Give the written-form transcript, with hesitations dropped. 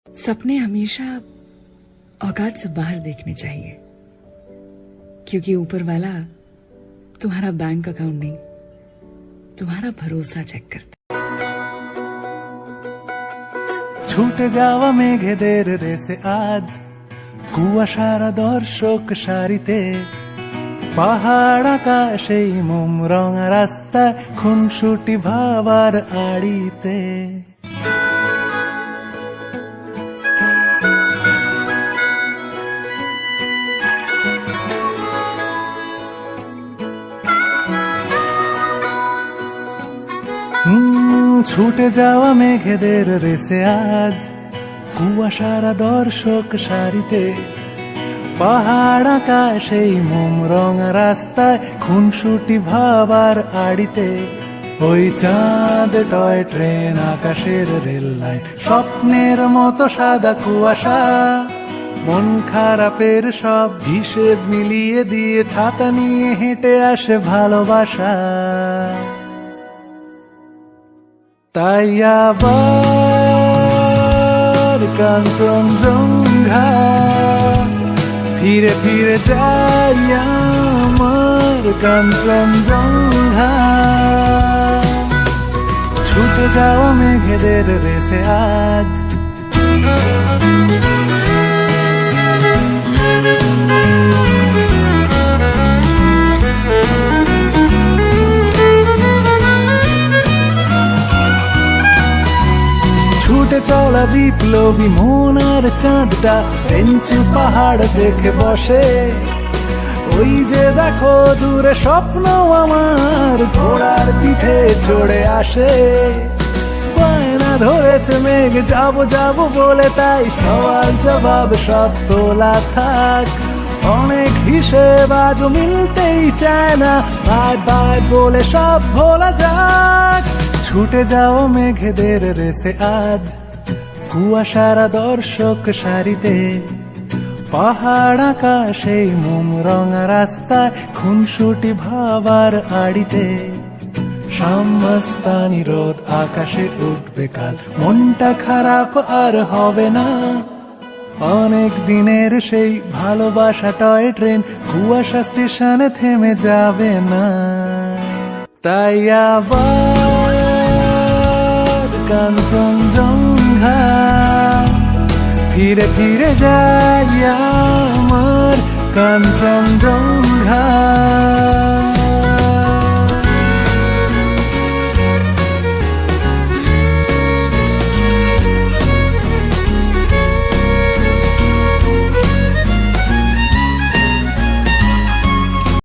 सपने हमेशा औकात से बाहर देखने चाहिए, क्योंकि ऊपर वाला तुम्हारा बैंक अकाउंट नहीं, तुम्हारा भरोसा चेक करता। ছুটে যাওয়া মেঘেদের দেশে আজ কুয়াশারা দর্শক সারিতে, পাহাড় আকাশেই মোম রঙা রাস্তায় খুনসুটি ভাবার আড়িতে। ছুটে যাওয়া মেঘেদের রেসে আজ কুয়াশারা দর্শক সারিতে, পাহাড় আকাশেই মোম রঙা রাস্তায় খুনসুটি ভাবার আড়িতে। ওই চাঁদ টয় ট্রেন আকাশের রেল লাইন স্বপ্নের মতো সাদা কুয়াশা, মন খারাপের সব হিসেব মিলিয়ে দিয়ে ছাতা নিয়ে হেঁটে আসে ভালোবাসা। তাই আবার কাঞ্চনজঙ্ঘা ফিরে ফিরে যাই আমার কাঞ্চনজঙ্ঘা। ছুটে যাওয়া মেঘেদের রেসে আজ ছুটে চলা বিপ্লবী মনার চাঁদটা পেঞ্চু পাহাড় দেখে বসে। ওই যে দেখো দূরে স্বপ্ন আমার ঘোড়ার পিঠে চড়ে আসে। বায়না ধরেছে মেঘ যাবো যাবো বলে, তাই সওয়াল জবাব সব তোলা থাক। অনেক হিসেব আজ মিলতেই চায় না, বাই বাই বলে সব ভোলা যাক। ছুটে যাও মেঘেদের রেসে আজ কুয়াশারা দর্শক সারিতে, পাহাড় আকাশেই মোম রঙা রাস্তায় খুনসুটি ভাবার আড়িতে। সাম্যস্তানি রোদ আকাশে উঠবে কাল, মনটা খারাপ আর হবে না। অনেক দিনের সেই ভালোবাসা টয় ট্রেন কুয়াশা স্টেশনে থেমে যাবে না। তাই আবার কাঞ্চনজঙ্ঘা ফিরে ফিরে যাই আমার কাঞ্চনজঙ্ঘা।